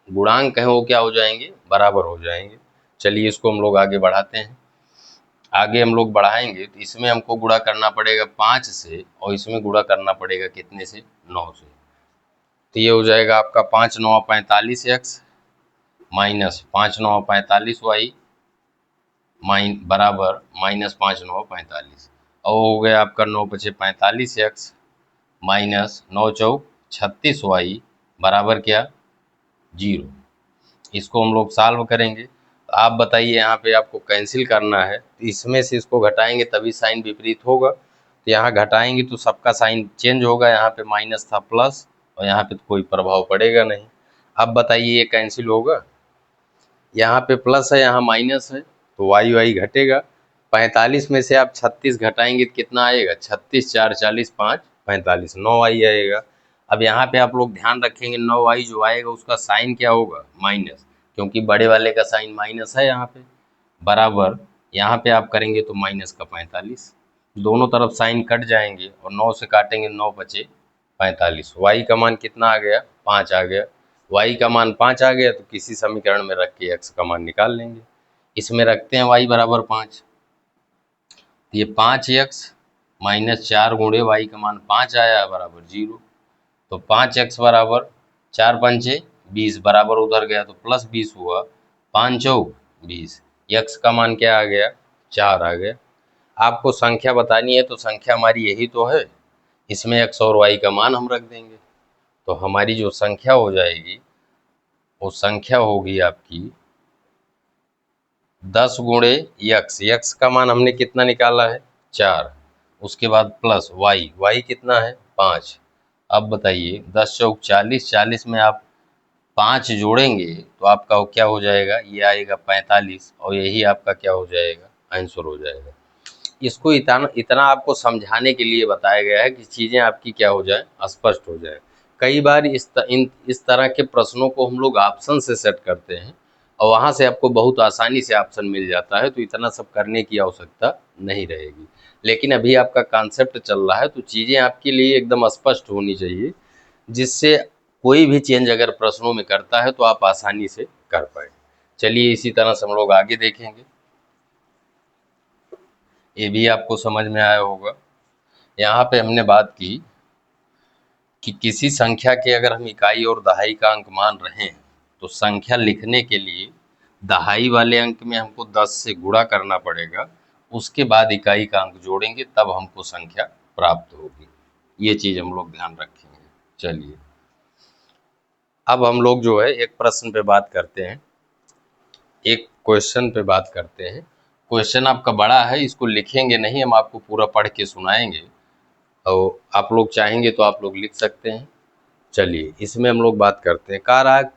Speaker 1: गुणांक हैं वो क्या हो जाएंगे, बराबर हो जाएंगे। चलिए इसको हम लोग आगे बढ़ाते हैं। आगे हम लोग बढ़ाएंगे तो इसमें हमको गुणा करना पड़ेगा 5 से, और इसमें गुणा करना पड़ेगा कितने से, 9 से। तो ये हो जाएगा आपका 5 9 45x माइनस 5 9 45y बराबर -5 9 45, और हो गया आपका 9 5 45x माइनस 9 चौक 36y बराबर क्या, 0। इसको हम लोग सॉल्व करेंगे। तो आप बताइए, यहाँ पे आपको कैंसिल करना है तो इसमें से इसको घटाएंगे तभी साइन विपरीत होगा। तो यहाँ घटाएंगे तो सबका साइन चेंज होगा, यहाँ पे माइनस था प्लस, और यहाँ पे तो कोई प्रभाव पड़ेगा नहीं। अब बताइए ये कैंसिल होगा, यहाँ पे प्लस है यहाँ माइनस है, तो वाई वाई घटेगा। 45 में से आप 36 घटाएंगे तो कितना आएगा, 36 4 40 5 45, 9 आई आएगा। अब यहाँ पे आप लोग ध्यान रखेंगे 9 आई जो आएगा उसका साइन क्या होगा, माइनस, क्योंकि बड़े वाले का साइन माइनस है यहाँ पे, बराबर यहाँ पे आप करेंगे तो माइनस का 45, दोनों तरफ साइन कट जाएंगे और 9 से काटेंगे 9 बचे 45। वाई का मान कितना आ गया, 5 आ गया। y का मान 5 आ गया तो किसी समीकरण में रख के x का मान निकाल लेंगे। इसमें रखते हैं y बराबर 5, तो ये 5x माइनस 4 गुणे y का मान 5 आया बराबर 0। तो 5x बराबर 4 पंचे 20 बराबर उधर गया तो प्लस 20 हुआ, 5 चौक 20, x का मान क्या आ गया, 4 आ गया। आपको संख्या बतानी है तो संख्या हमारी यही तो है, इसमें x और y का मान हम रख देंगे। तो हमारी जो संख्या हो जाएगी वो संख्या होगी आपकी 10 गुणे x का मान हमने कितना निकाला है, 4, उसके बाद प्लस y कितना है, 5। अब बताइए 10 चौक 40, 40 में आप 5 जोड़ेंगे तो आपका क्या हो जाएगा, ये आएगा 45, और यही आपका क्या हो जाएगा, आंसर हो जाएगा। इसको इतना आपको समझाने के लिए बताया गया है कि चीज़ें आपकी क्या हो जाए, स्पष्ट हो जाए। कई बार इस तरह के प्रश्नों को हम लोग ऑप्शन से सेट करते हैं और वहाँ से आपको बहुत आसानी से ऑप्शन मिल जाता है, तो इतना सब करने की आवश्यकता नहीं रहेगी। लेकिन अभी आपका कॉन्सेप्ट चल रहा है तो चीज़ें आपके लिए एकदम स्पष्ट होनी चाहिए, जिससे कोई भी चेंज अगर प्रश्नों में करता है तो आप आसानी से कर पाए। चलिए इसी तरह से हम लोग आगे देखेंगे, ये भी आपको समझ में आया होगा। यहाँ पे हमने बात की कि किसी संख्या के अगर हम इकाई और दहाई का अंक मान रहे हैं तो संख्या लिखने के लिए दहाई वाले अंक में हमको 10 से गुणा करना पड़ेगा, उसके बाद इकाई का अंक जोड़ेंगे, तब हमको संख्या प्राप्त होगी। ये चीज हम लोग ध्यान रखेंगे। चलिए अब हम लोग जो है एक प्रश्न पे बात करते हैं, एक क्वेश्चन पे बात करते हैं। क्वेश्चन आपका बड़ा है, इसको लिखेंगे नहीं, हम आपको पूरा पढ़ के सुनाएंगे, और आप लोग चाहेंगे तो आप लोग लिख सकते हैं। चलिए इसमें हम लोग बात करते हैं। कह रहा है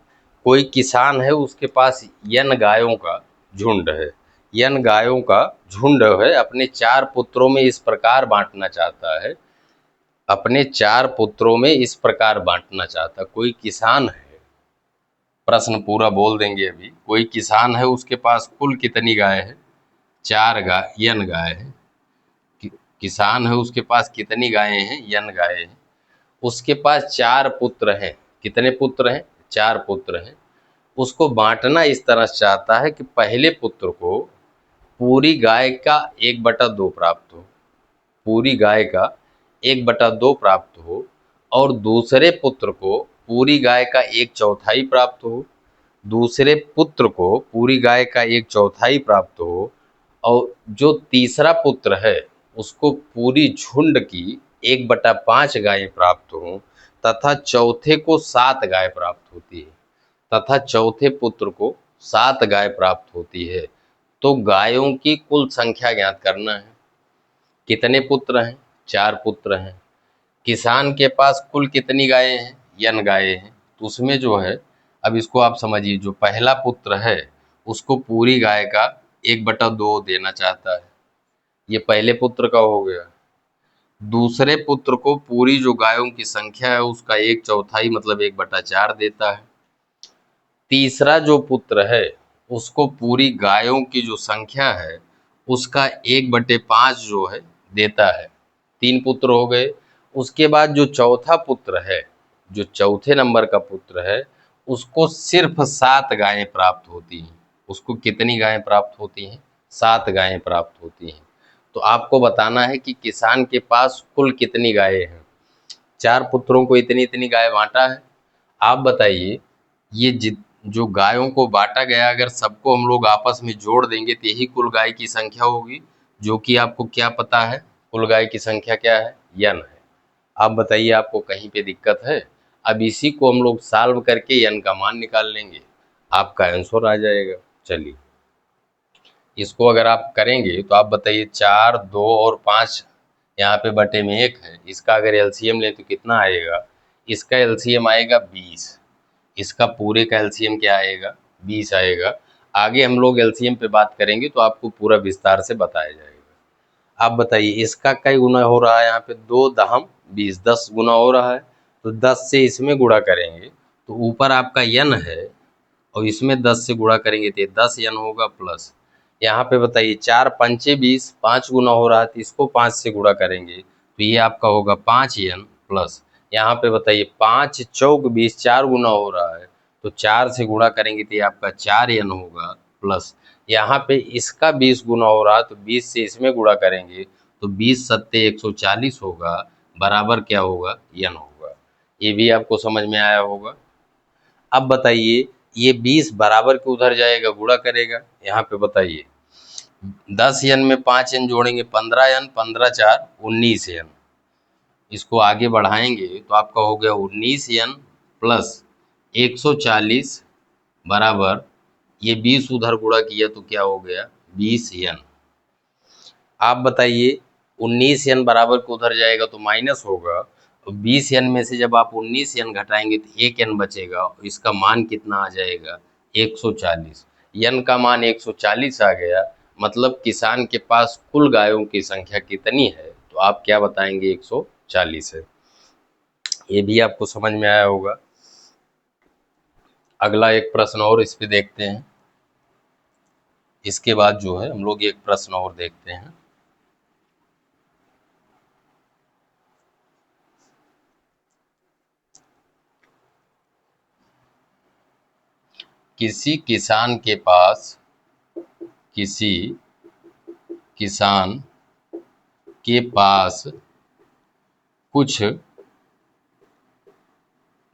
Speaker 1: कोई किसान है, उसके पास n गायों का झुंड है। n गायों का झुंड है, अपने 4 पुत्रों में इस प्रकार बांटना चाहता है, अपने 4 पुत्रों में इस प्रकार बांटना चाहता। कोई किसान है, प्रश्न पूरा बोल देंगे अभी। कोई किसान है, उसके पास कुल कितनी गाय है? 4 गाय, n गाय है। किसान है, उसके पास कितनी गायें हैं? n गायें हैं। उसके पास 4 पुत्र हैं। कितने पुत्र हैं? 4 पुत्र हैं। उसको बांटना इस तरह से चाहता है कि पहले पुत्र को पूरी गाय का 1/2 प्राप्त हो, पूरी गाय का 1/2 प्राप्त हो, और दूसरे पुत्र को पूरी गाय का 1/4 प्राप्त हो, दूसरे पुत्र को पूरी गाय का 1/4 प्राप्त हो, और जो तीसरा पुत्र है उसको पूरी झुंड की 1/5 गायें प्राप्त हो, तथा चौथे को 7 गाय प्राप्त होती है, तथा चौथे पुत्र को 7 गाय प्राप्त होती है। तो गायों की कुल संख्या ज्ञात करना है। कितने पुत्र हैं? 4 पुत्र हैं। किसान के पास कुल कितनी गायें हैं? n गायें हैं। तो उसमें जो है, अब इसको आप समझिए, जो पहला पुत्र है उसको पूरी गाय का 1/2 देना चाहता है, ये पहले पुत्र का हो गया। दूसरे पुत्र को पूरी जो गायों की संख्या है उसका 1/4 मतलब 1/4 देता है। तीसरा जो पुत्र है उसको पूरी गायों की जो संख्या है उसका 1/5 जो है देता है। 3 पुत्र हो गए। उसके बाद जो चौथा पुत्र है, जो चौथे नंबर का पुत्र है, उसको सिर्फ 7 गायें प्राप्त होती हैं। उसको कितनी गायें प्राप्त होती हैं? 7 गायें प्राप्त होती हैं। तो आपको बताना है कि किसान के पास कुल कितनी गायें हैं। 4 पुत्रों को इतनी इतनी गाय बांटा है। आप बताइए, ये जो गायों को बांटा गया, अगर सबको हम लोग आपस में जोड़ देंगे तो यही कुल गाय की संख्या होगी, जो कि आपको क्या पता है? कुल गाय की संख्या क्या है? n है। आप बताइए, आपको कहीं पे दिक्कत है? अब इसी को हम लोग सॉल्व करके n का मान निकाल लेंगे, आपका आंसर आ जाएगा। चलिए इसको अगर आप करेंगे तो आप बताइए, 4, 2 और 5 यहाँ पे बटे में 1 है, इसका अगर एलसीएम ले तो कितना आएगा? इसका एलसीएम आएगा 20। इसका पूरे का एलसीएम क्या आएगा? 20 आएगा। आगे हम लोग एलसीएम पे बात करेंगे तो आपको पूरा विस्तार से बताया जाएगा। आप बताइए, इसका कई गुना हो रहा है? यहाँ पे 2 दहम 20, 10 गुना हो रहा है। तो 10 से इसमें गुणा करेंगे तो ऊपर आपका n है, और इसमें 10 से गुणा करेंगे तो 10n होगा, प्लस यहाँ पे बताइए 4 पंचे 20, 5 गुना हो रहा है, तो इसको 5 से गुणा करेंगे तो ये आपका होगा 5n, प्लस यहाँ पे बताइए 5 चौक 20, 4 गुना हो रहा है, तो 4 से गुणा करेंगे तो ये आपका 4n होगा, प्लस यहाँ पे इसका 20 गुना हो रहा है, तो 20 से इसमें गुणा करेंगे तो 20 सत्ते 140 होगा, बराबर क्या होगा? n होगा। ये भी आपको समझ में आया होगा। अब बताइए, ये 20 बराबर के उधर जाएगा, गुणा करेगा। यहाँ पे बताइए 10n में 5n जोड़ेंगे, 15n, 15 4 19n। इसको आगे बढ़ाएंगे तो आपका हो गया 19n प्लस 140 बराबर, ये 20 उधर गुणा किया तो क्या हो गया? 20n। आप बताइए, 19n बराबर को उधर जाएगा तो माइनस होगा, 20n में से जब आप 19n घटाएंगे तो 1n बचेगा, इसका मान कितना आ जाएगा? 140। n का मान 140 आ गया, मतलब किसान के पास कुल गायों की संख्या कितनी है? तो आप क्या बताएंगे? 140 है। ये भी आपको समझ में आया होगा। अगला एक प्रश्न और इस पे देखते हैं, इसके बाद जो है हम लोग एक प्रश्न और देखते हैं। किसी किसान के पास किसी किसान के पास कुछ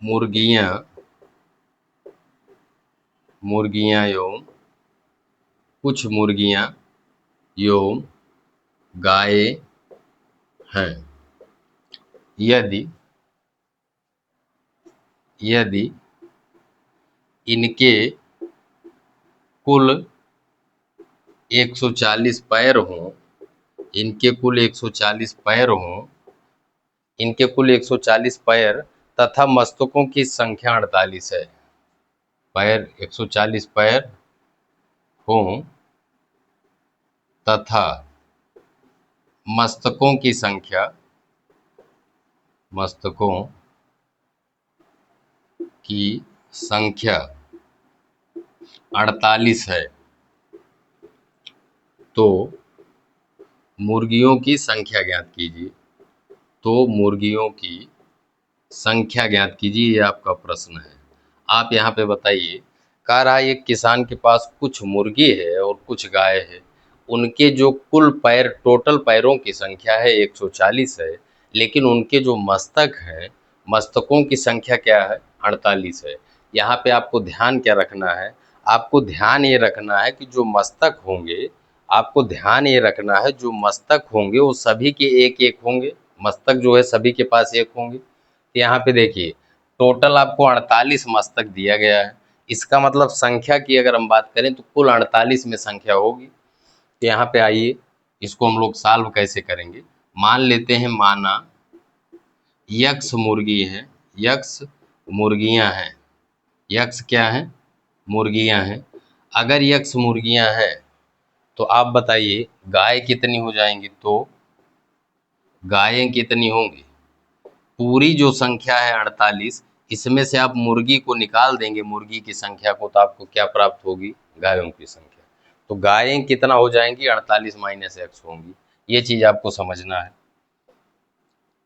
Speaker 1: मुर्गियां मुर्गियां एवं कुछ मुर्गियां एवं गायें हैं। यदि इनके कुल 140 पैर हों, इनके कुल 140 पैर हों, इनके कुल 140 पैर तथा मस्तकों की संख्या 48 है। पैर 140 पैर हों तथा मस्तकों की संख्या 48 है, तो मुर्गियों की संख्या ज्ञात कीजिए। मुर्गियों की संख्या ज्ञात कीजिए, ये आपका प्रश्न है। आप यहाँ पे बताइए, कह रहा है एक किसान के पास कुछ मुर्गी है और कुछ गाय है। उनके जो कुल पैर, टोटल पैरों की संख्या है 140 है, लेकिन उनके जो मस्तक हैं, मस्तकों की संख्या क्या है? 48 है। यहाँ पे आपको ध्यान क्या रखना है? आपको ध्यान ये रखना है कि जो मस्तक होंगे, आपको ध्यान ये रखना है जो मस्तक होंगे वो सभी के एक एक होंगे। मस्तक जो है सभी के पास एक होंगे। यहाँ पे देखिए, टोटल आपको 48 मस्तक दिया गया है। इसका मतलब संख्या की अगर हम बात करें तो कुल 48 में संख्या होगी। तो यहाँ पे आइए, इसको हम लोग सॉल्व कैसे करेंगे। मान लेते हैं, माना यक्ष मुर्गी है, यक्ष मुर्गियां हैं। यक्ष क्या है? मुर्गियां हैं। अगर यक्ष मुर्गियां हैं तो आप बताइए गाय कितनी हो जाएंगी? तो गायें कितनी होंगी? पूरी जो संख्या है 48, इसमें से आप मुर्गी को निकाल देंगे, मुर्गी की संख्या को, तो आपको क्या प्राप्त होगी? गायों की संख्या। तो गायें कितना हो जाएंगी? 48 माइनस एक्स होंगी। ये चीज आपको समझना है।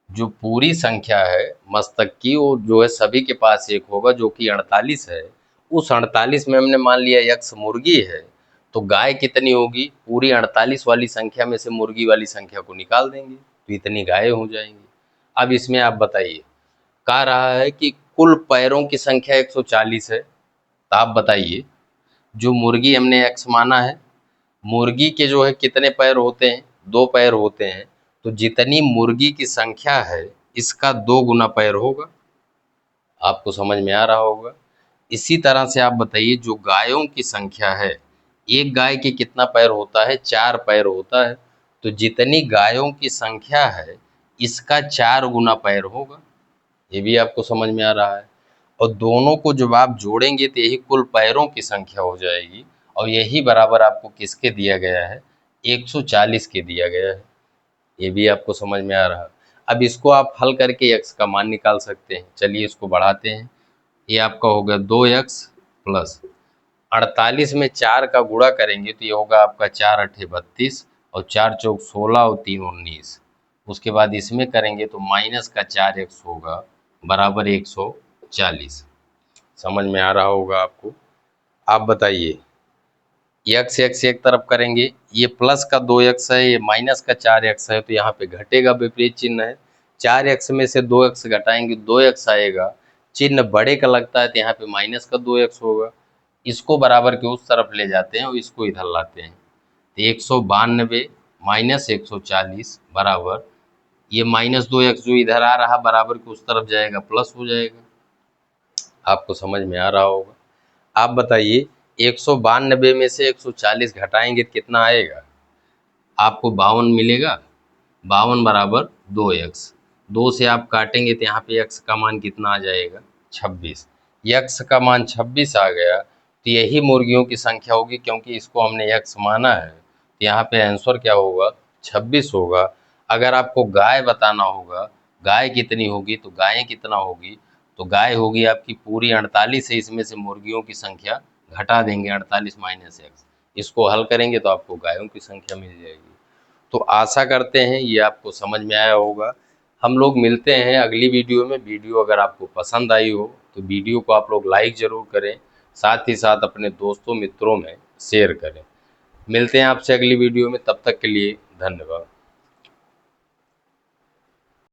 Speaker 1: जो पूरी संख्या है मस्तक की, वो जो है सभी के पास एक होगा, जो कि 48 है। उस 48 में हमने मान लिया यक्ष मुर्गी है, तो गाय कितनी होगी? पूरी 48 वाली संख्या में से मुर्गी वाली संख्या को निकाल देंगे, तो इतनी गायें हो जाएंगी। अब इसमें आप बताइए, कह रहा है कि कुल पैरों की संख्या 140 है, तो आप बताइए जो मुर्गी हमने एक्स माना है, मुर्गी के जो है कितने पैर होते हैं? 2 पैर होते हैं। तो जितनी मुर्गी की संख्या है, इसका 2 गुना पैर होगा। आपको समझ में आ रहा होगा। इसी तरह से आप बताइए जो गायों की संख्या है, एक गाय के कितना पैर होता है? 4 पैर होता है। तो जितनी गायों की संख्या है, इसका 4 गुना पैर होगा। ये भी आपको समझ में आ रहा है। और दोनों को जब आप जोड़ेंगे तो यही कुल पैरों की संख्या हो जाएगी, और यही बराबर आपको किसके दिया गया है? 140 के दिया गया है। ये भी आपको समझ में आ रहा है। अब इसको आप हल करके x का मान निकाल सकते हैं। चलिए इसको बढ़ाते हैं। ये आपका होगा 2x प्लस 48 में 4 का गुणा करेंगे तो ये होगा आपका 4 अठे 32 और 4 चौक 16 और 3 19। उसके बाद इसमें करेंगे तो माइनस का 4x होगा बराबर 140। समझ में आ रहा होगा आपको। आप बताइए, x एक तरफ करेंगे, ये प्लस का 2x है, ये माइनस का 4x है, तो यहाँ पे घटेगा, विपरीत चिन्ह है। 4x में से 2x घटाएंगे 2x आएगा, चिन्ह बड़े का लगता है तो यहाँ पे माइनस का 2x होगा। इसको बराबर के उस तरफ ले जाते हैं और इसको इधर लाते हैं, तो 192 माइनस 140 बराबर ये माइनस 2x जो इधर आ रहा बराबर के उस तरफ जाएगा, प्लस हो जाएगा। आपको समझ में आ रहा होगा। आप बताइए 192 में से 140 घटाएंगे तो कितना आएगा? आपको 52 मिलेगा। 52 बराबर 2x, 2 से आप काटेंगे तो यहाँ पे x का मान कितना आ जाएगा? 26। x का मान 26 आ गया तो यही मुर्गियों की संख्या होगी, क्योंकि इसको हमने x माना है। तो यहाँ पे आंसर क्या होगा? 26 होगा। अगर आपको गाय बताना होगा, गाय कितनी होगी, तो गायें कितना होगी? तो गाय होगी आपकी पूरी 48 है, इसमें से मुर्गियों की संख्या घटा देंगे 48 माइनस एक्स। इसको हल करेंगे तो आपको गायों की संख्या मिल जाएगी। तो आशा करते हैं ये आपको समझ में आया होगा। हम लोग मिलते हैं अगली वीडियो में। वीडियो अगर आपको पसंद आई हो तो वीडियो को आप लोग लाइक ज़रूर करें, साथ ही साथ अपने दोस्तों मित्रों में शेयर करें। मिलते हैं आपसे अगली वीडियो में, तब तक के लिए धन्यवाद।